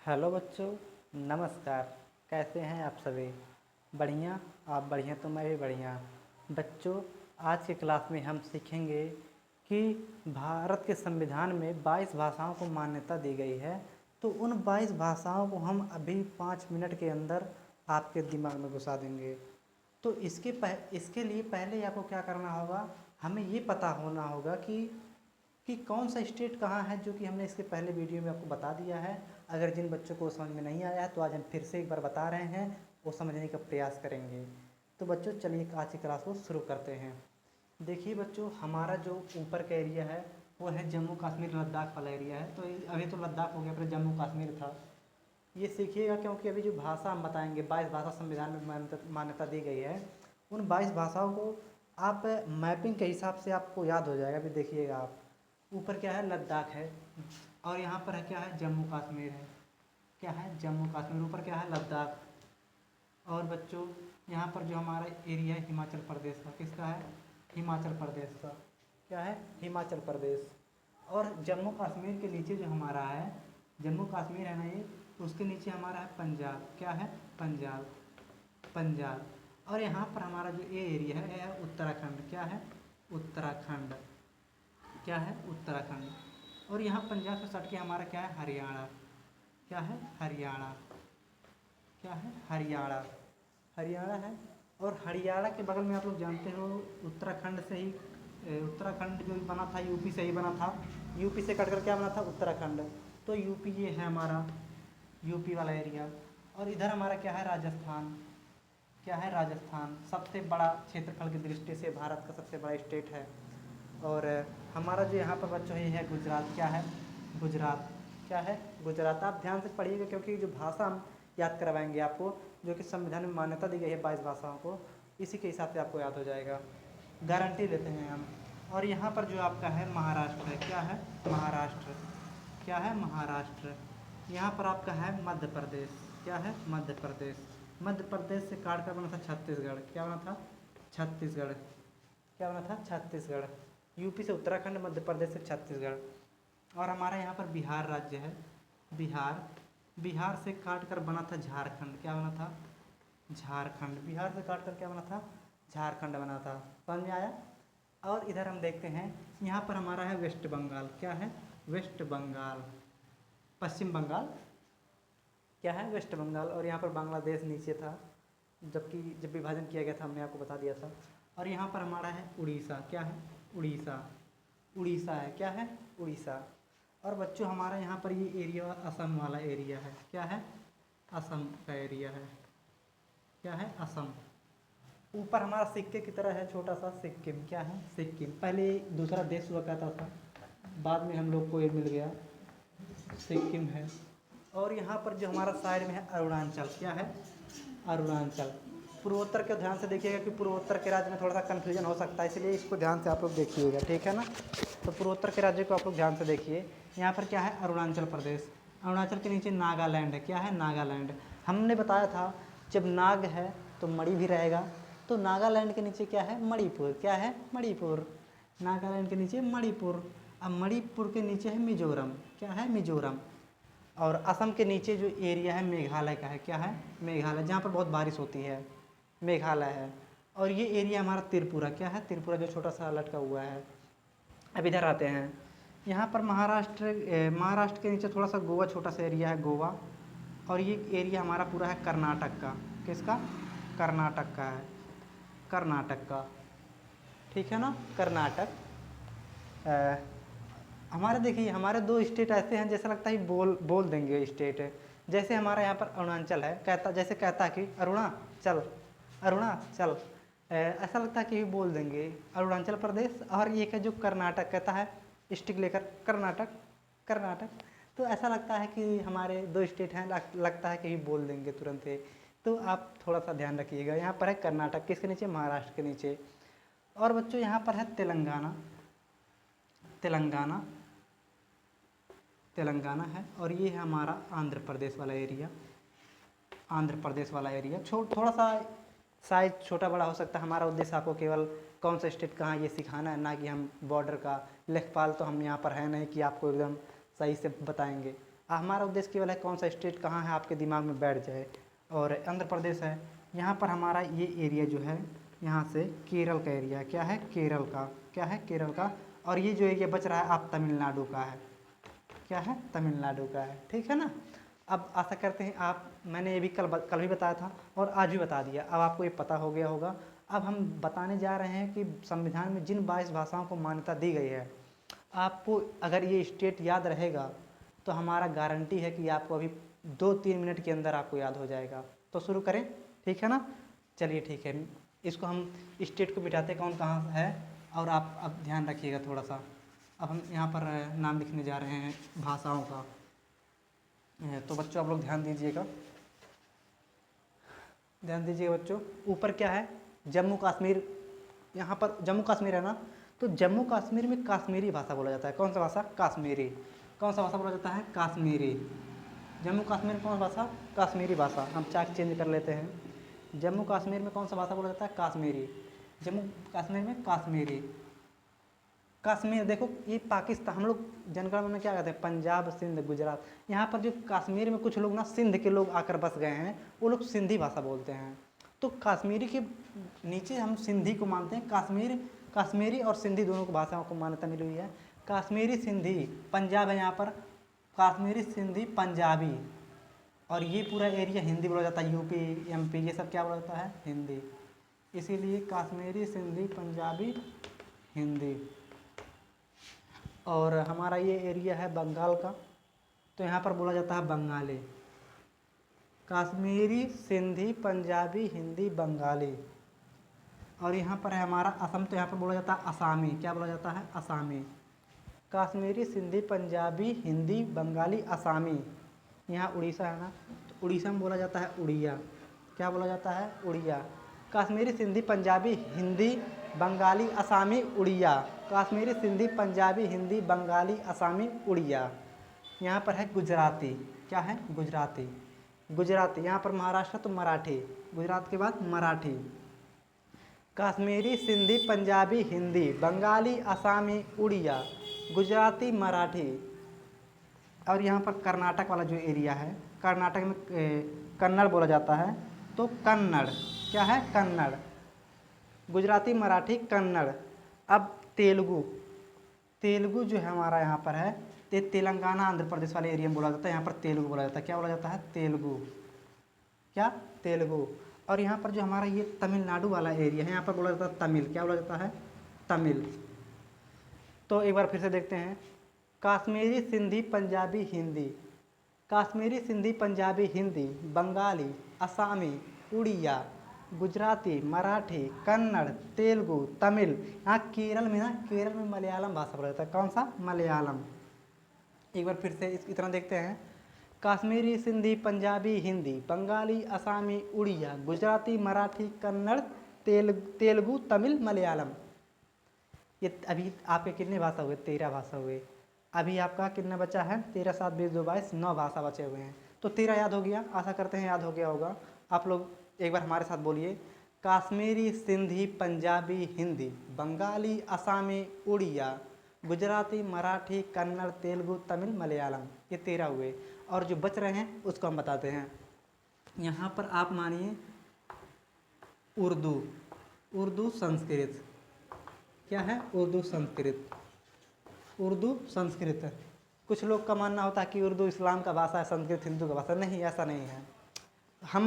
Hello बच्चों, नमस्कार। कैसे हैं आप सभी? बढ़िया? आप बढ़िया तो मैं भी बढ़िया। बच्चों, आज की क्लास में हम सीखेंगे कि भारत के संविधान में 22 भाषाओं को मान्यता दी गई है। तो उन 22 भाषाओं को हम अभी 5 मिनट के अंदर आपके दिमाग में घुसा देंगे। तो इसके लिए पहले आपको क्या करना होगा, हमें ये पता होना होगा कि कौन सा स्टेट कहाँ है, जो कि हमने इसके पहले वीडियो में आपको बता दिया है। अगर जिन बच्चों को समझ में नहीं आया है तो आज हम फिर से एक बार बता रहे हैं, वो समझने का प्रयास करेंगे। तो बच्चों चलिए आज की क्लास को शुरू करते हैं। देखिए बच्चों, हमारा जो ऊपर का एरिया है वो है जम्मू कश्मीर लद्दाख वाला एरिया है। तो अभी तो लद्दाख हो गया, फिर जम्मू कश्मीर था। ये सीखिएगा क्योंकि अभी जो भाषा हम बताएंगे, 22 भाषा संविधान में मान्यता दी गई है। उन 22 भाषाओं को आप मैपिंग के हिसाब से आपको याद हो जाएगा। अभी देखिएगा आप, ऊपर क्या है, लद्दाख है, और यहाँ पर है क्या है, जम्मू कश्मीर है। क्या है, जम्मू कश्मीर। ऊपर क्या है, लद्दाख। और बच्चों यहाँ पर जो हमारा एरिया है हिमाचल प्रदेश का, किसका है, हिमाचल प्रदेश का। क्या है, हिमाचल प्रदेश। और जम्मू कश्मीर के नीचे जो हमारा है, जम्मू कश्मीर है ना ये, उसके नीचे हमारा है पंजाब। क्या है, पंजाब, पंजाब। और यहाँ पर हमारा जो ये एरिया है, यह है उत्तराखंड। क्या है, उत्तराखंड। क्या है, उत्तराखंड। और यहाँ पंजाब से सट के हमारा क्या है, हरियाणा। क्या है, हरियाणा। क्या है, हरियाणा, हरियाणा है। और हरियाणा के बगल में आप लोग जानते हो, उत्तराखंड से ही उत्तराखंड जो बना था यूपी से ही बना था। यूपी से कट कर क्या बना था, उत्तराखंड। तो यूपी ये है हमारा, यूपी वाला एरिया। और इधर हमारा क्या है, राजस्थान। क्या है, राजस्थान। सबसे बड़ा क्षेत्रफल की दृष्टि से भारत का सबसे बड़ा स्टेट है। और हमारा जो यहाँ पर बच्चों ये है गुजरात। क्या है, गुजरात। क्या है, गुजरात। आप ध्यान से पढ़िएगा क्योंकि जो भाषा हम याद करवाएंगे आपको, जो कि संविधान में मान्यता दी गई है 22 भाषाओं को, इसी के हिसाब से आपको याद हो जाएगा, गारंटी लेते हैं हम। और यहाँ पर जो आपका है महाराष्ट्र है। क्या है, महाराष्ट्र। क्या है, महाराष्ट्र। यहाँ पर आपका है मध्य प्रदेश। क्या है, मध्य प्रदेश। मध्य प्रदेश से काट कर बना था छत्तीसगढ़। क्या बना था, छत्तीसगढ़। क्या बना था, छत्तीसगढ़। यूपी से उत्तराखंड, मध्य प्रदेश से छत्तीसगढ़। और हमारा यहाँ पर बिहार राज्य है, बिहार। बिहार से काट कर बना था झारखंड। क्या बना था, झारखंड। बिहार से काट कर क्या बना था, झारखंड बना था। समझ में आया। और इधर हम देखते हैं, यहाँ पर हमारा है वेस्ट बंगाल। क्या है, वेस्ट बंगाल, पश्चिम बंगाल। क्या है, वेस्ट बंगाल। और यहाँ पर बांग्लादेश नीचे था, जबकि जब विभाजन किया गया था हमने आपको बता दिया था। और यहाँ पर हमारा है उड़ीसा। क्या है, उड़ीसा, उड़ीसा है। क्या है, उड़ीसा। और बच्चों हमारा यहाँ पर ये एरिया असम वाला एरिया है। क्या है, असम का एरिया है। क्या है, असम। ऊपर हमारा सिक्के की तरह है छोटा सा सिक्किम। क्या है, सिक्किम। पहले दूसरा देश हुआ करता था, बाद में हम लोग को ये मिल गया, सिक्किम है। और यहाँ पर जो हमारा साइड में है अरुणाचल। क्या है, अरुणाचल। पूर्वोत्तर के ध्यान से देखिएगा कि पूर्वोत्तर के राज्य में थोड़ा सा कन्फ्यूजन हो सकता है, इसलिए इसको ध्यान से आप लोग देखिएगा, ठीक है ना। तो पूर्वोत्तर के राज्य को आप लोग ध्यान से देखिए। यहाँ पर क्या है, अरुणाचल प्रदेश। अरुणाचल के नीचे नागालैंड है। क्या है, नागालैंड। हमने बताया था जब नाग है तो मणि भी रहेगा, तो नागालैंड के नीचे क्या है, मणिपुर। क्या है, मणिपुर। नागालैंड के नीचे मणिपुर। अब मणिपुर के नीचे है मिजोरम। क्या है, मिजोरम। और असम के नीचे जो एरिया है मेघालय का है। क्या है, मेघालय, जहाँ पर बहुत बारिश होती है, मेघालय है। और ये एरिया हमारा त्रिपुरा। क्या है, त्रिपुरा, जो छोटा सा लटका हुआ है। अब इधर आते हैं, यहाँ पर महाराष्ट्र के नीचे थोड़ा सा गोवा, छोटा सा एरिया है, गोवा। और ये एरिया हमारा पूरा है कर्नाटक का। किसका, कर्नाटक का है, कर्नाटक का, ठीक है ना, कर्नाटक। हमारे देखिए, हमारे दो स्टेट ऐसे हैं जैसा लगता है बोल बोल देंगे स्टेट। जैसे हमारा यहाँ पर अरुणाचल है, कहता जैसे कहता कि अरुणाचल, अरुणाचल, ऐसा लगता है कि बोल देंगे अरुणाचल प्रदेश। और एक है जो कर्नाटक, कहता है स्टिक लेकर कर्नाटक, कर्नाटक। तो ऐसा लगता है कि हमारे दो स्टेट हैं, लगता है कि बोल देंगे तुरंत ही। तो आप थोड़ा सा ध्यान रखिएगा। यहाँ पर है कर्नाटक, किसके नीचे, महाराष्ट्र के नीचे। और बच्चों यहाँ पर है तेलंगाना, तेलंगाना, तेलंगाना है। और ये है हमारा आंध्र प्रदेश वाला एरिया, आंध्र प्रदेश वाला एरिया। थोड़ा सा साइज छोटा बड़ा हो सकता है। हमारा उद्देश्य आपको केवल कौन सा स्टेट कहाँ ये सिखाना है, ना कि हम बॉर्डर का लेखपाल तो हम यहाँ पर है नहीं कि आपको एकदम सही से बताएंगे। हमारा उद्देश्य केवल है कौन सा स्टेट कहाँ है आपके दिमाग में बैठ जाए। और आंध्र प्रदेश है, यहाँ पर हमारा ये एरिया जो है यहाँ से केरल का एरिया है। क्या है? केरल का। क्या है? केरल का। और ये जो एरिया बच रहा है आप तमिलनाडु का है। क्या है? तमिलनाडु का है। ठीक है ना। अब आशा करते हैं आप, मैंने ये भी कल भी बताया था और आज भी बता दिया, अब आपको ये पता हो गया होगा। अब हम बताने जा रहे हैं कि संविधान में जिन 22 भाषाओं को मान्यता दी गई है, आपको अगर ये स्टेट याद रहेगा तो हमारा गारंटी है कि आपको अभी 2-3 मिनट के अंदर आपको याद हो जाएगा। तो शुरू करें, ठीक है ना। चलिए ठीक है, इसको हम स्टेट को बिठाते कौन कहाँ है, और आप अब ध्यान रखिएगा थोड़ा सा। अब हम यहाँ पर नाम लिखने जा रहे हैं भाषाओं का। तो बच्चों आप लोग ध्यान दीजिएगा, ध्यान दीजिएगा बच्चों। ऊपर क्या है? जम्मू कश्मीर। यहाँ पर जम्मू कश्मीर है ना, तो जम्मू कश्मीर में कश्मीरी भाषा बोला जाता है। कौन सा भाषा? कश्मीरी। कौन सा भाषा बोला जाता है? कश्मीरी। जम्मू कश्मीर में कौन सा भाषा? कश्मीरी भाषा। हम चाक चेंज कर लेते हैं। जम्मू कश्मीर में कौन सा भाषा बोला जाता है? कश्मीरी। जम्मू कश्मीर में कश्मीरी। कश्मीर देखो, ये पाकिस्तान, हम लोग जनगणना में क्या कहते हैं? पंजाब, सिंध, गुजरात। यहाँ पर जो कश्मीर में कुछ लोग ना सिंध के लोग आकर बस गए हैं, वो लोग सिंधी भाषा बोलते हैं। तो कश्मीरी के नीचे हम सिंधी को मानते हैं। कश्मीरी और सिंधी दोनों को भाषाओं को मान्यता मिली हुई है। कश्मीरी, सिंधी, पंजाब है यहाँ पर, कश्मीरी, सिंधी, पंजाबी। और ये पूरा एरिया हिंदी बोला जाता है। यूपी, एमपी, ये सब क्या बोला जाता है? हिंदी। इसीलिए कश्मीरी, सिंधी, पंजाबी, हिंदी। और हमारा ये एरिया है बंगाल का, तो यहाँ पर बोला जाता है बंगाली। कश्मीरी, सिंधी, पंजाबी, हिंदी, बंगाली। और यहाँ पर है हमारा असम, तो यहाँ पर बोला जाता है असामी। क्या बोला जाता है? असामी। कश्मीरी, सिंधी, पंजाबी, हिंदी, बंगाली, असामी। यहाँ उड़ीसा है ना, तो उड़ीसा में बोला जाता है उड़िया। क्या बोला जाता है? उड़िया। कश्मीरी, सिंधी, पंजाबी, हिंदी, बंगाली, असामी, उड़िया। कश्मीरी, सिंधी, पंजाबी, हिंदी, बंगाली, असामी, उड़िया। यहाँ पर है गुजराती। क्या है? गुजराती। गुजराती। यहाँ पर महाराष्ट्र तो मराठी। गुजरात के बाद मराठी। कश्मीरी, सिंधी, पंजाबी, हिंदी, बंगाली, असामी, उड़िया, गुजराती, मराठी। और यहाँ पर कर्नाटक वाला जो एरिया है, कर्नाटक में कन्नड़ बोला जाता है, तो कन्नड़। क्या है? कन्नड़। गुजराती, मराठी, कन्नड़। अब तेलुगु। तेलुगु जो है हमारा यहाँ पर है, ते तेलंगाना, आंध्र प्रदेश वाले एरिया में बोला जाता है। यहाँ पर तेलुगु बोला जाता है। क्या बोला जाता है? तेलुगु। क्या? तेलुगु। और यहाँ पर जो हमारा ये तमिलनाडु वाला एरिया है, यहाँ पर बोला जाता है तमिल। क्या बोला जाता है? तमिल। तो एक बार फिर से देखते हैं। कश्मीरी, सिंधी, पंजाबी, हिंदी। कश्मीरी, सिंधी, पंजाबी, हिंदी, बंगाली, असामी, उड़िया, गुजराती, मराठी, कन्नड़, तेलुगु, तमिल। यहाँ केरल में ना, केरल में मलयालम भाषा बोला जाता है। कौन सा? मलयालम। एक बार फिर से इतना देखते हैं। कश्मीरी, सिंधी, पंजाबी, हिंदी, बंगाली, असामी, उड़िया, गुजराती, मराठी, कन्नड़, तेलुगु, तमिल, मलयालम। ये अभी आपके कितने भाषा हुए? 13 भाषा हुए। अभी आपका कितना बचा है? 13, 7, 20, 2, 22, 9 भाषा बचे हुए हैं। तो 13 याद हो गया, आशा करते हैं याद हो गया होगा। आप लोग एक बार हमारे साथ बोलिए। कश्मीरी, सिंधी, पंजाबी, हिंदी, बंगाली, असामी, उड़िया, गुजराती, मराठी, कन्नड़, तेलुगु, तमिल, मलयालम। ये 13 हुए। और जो बच रहे हैं उसको हम बताते हैं। यहाँ पर आप मानिए उर्दू। उर्दू, संस्कृत। क्या है? उर्दू, संस्कृत। उर्दू, संस्कृत। कुछ लोग का मानना होता है कि उर्दू इस्लाम का भाषा है, संस्कृत हिंदू का भाषा। नहीं, ऐसा नहीं है। हम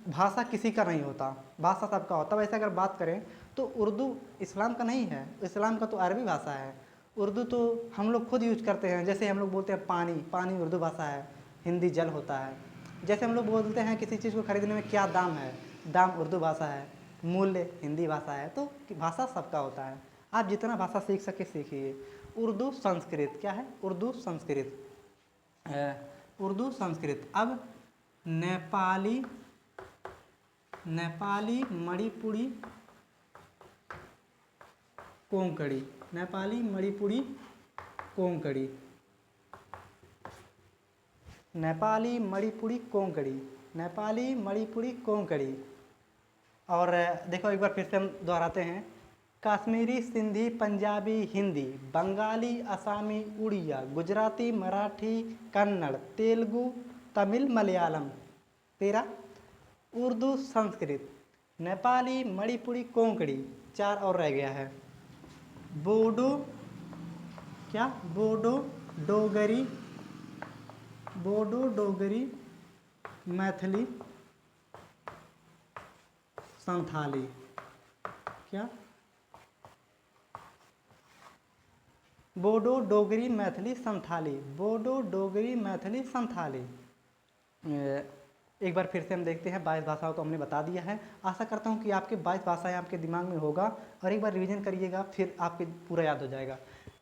भाषा किसी का नहीं होता, भाषा सबका होता है। वैसे अगर बात करें तो उर्दू इस्लाम का नहीं है, इस्लाम का तो अरबी भाषा है। उर्दू तो हम लोग खुद यूज करते हैं। जैसे हम लोग बोलते हैं पानी, पानी उर्दू भाषा है। हिंदी जल होता है। जैसे हम लोग बोलते हैं किसी चीज़ को खरीदने में क्या दाम है, दाम उर्दू भाषा है। मूल्य हिंदी भाषा है। तो भाषा सबका होता है। आप जितना भाषा सीख सके सीखिए। उर्दू, संस्कृत। क्या है? उर्दू, संस्कृत। उर्दू, संस्कृत। अब नेपाली, नेपाली, मणिपुरी, कोंकणी। नेपाली, मणिपुरी, कोंकणी। नेपाली, मणिपुरी, कोंकणी। नेपाली, मणिपुरी, कोंकणी। और देखो एक बार फिर से हम दोहराते हैं। कश्मीरी, सिंधी, पंजाबी, हिंदी, बंगाली, असमी, उड़िया, गुजराती, मराठी, कन्नड़, तेलुगु, तमिल, मलयालम। 13। उर्दू, संस्कृत, नेपाली, मणिपुरी, कोंकणी। 4 और रह गया है। बोडो, क्या? बोडो, डोगरी, बोडो, डोगरी, मैथिली, संथाली। क्या? बोडो, डोगरी, मैथिली, संथाली। बोडो, डोगरी, मैथिली, संथाली। एक बार फिर से हम देखते हैं। 22 भाषाओं को हमने बता दिया है। आशा करता हूँ कि आपके 22 भाषाएं आपके दिमाग में होगा और एक बार रिवीजन करिएगा, फिर आपके पूरा याद हो जाएगा।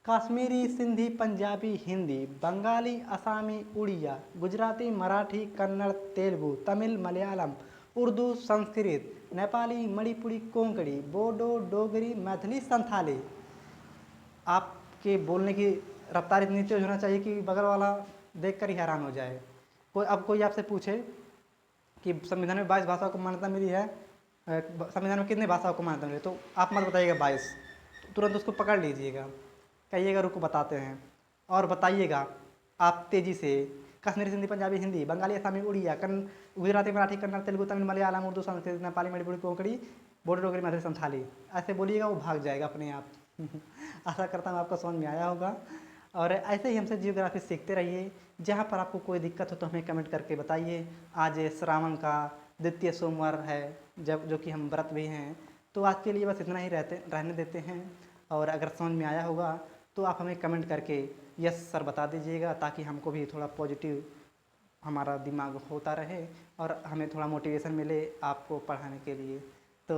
कश्मीरी, सिंधी, पंजाबी, हिंदी, बंगाली, असमी, उड़िया, गुजराती, मराठी, कन्नड़, तेलुगु, तमिल, मलयालम, उर्दू, संस्कृत, नेपाली, मणिपुरी, कोंकणी, बोडो, डोगरी, मैथिली, संथाली। आपके बोलने की रफ्तार इतनी तेज होना चाहिए कि बगल वाला देखकर ही हैरान हो जाए। कोई आपसे पूछे कि संविधान में 22 भाषाओं को मान्यता मिली है, संविधान में कितने भाषाओं को मान्यता मिली, तो आप मत बताइएगा 22, तुरंत उसको पकड़ लीजिएगा, कहिएगा रुको बताते हैं, और बताइएगा आप तेज़ी से। कश्मीरी, सिंधी, पंजाबी, हिंदी, बंगाली, असमी, उड़िया, गुजराती, मराठी, कन्नड़, तेलुगु, तमिल, मलयालम, उर्दू, संस्कृत, नेपाली, मणिपुरी, कोंकणी, बोडो, डोगरी, मैथिली, संथाली। ऐसे बोलिएगा, वो भाग जाएगा अपने आप। आशा करता हूँ आपको समझ में आया होगा। और ऐसे ही हमसे जियोग्राफी सीखते रहिए। जहाँ पर आपको कोई दिक्कत हो तो हमें कमेंट करके बताइए। आज श्रावण का द्वितीय सोमवार है, जब जो कि हम व्रत भी हैं, तो आज के लिए बस इतना ही रहने देते हैं। और अगर समझ में आया होगा तो आप हमें कमेंट करके यस सर बता दीजिएगा, ताकि हमको भी थोड़ा पॉजिटिव हमारा दिमाग होता रहे और हमें थोड़ा मोटिवेशन मिले आपको पढ़ाने के लिए। तो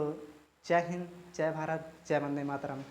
जय हिंद, जय भारत, जय वंदे मातरम।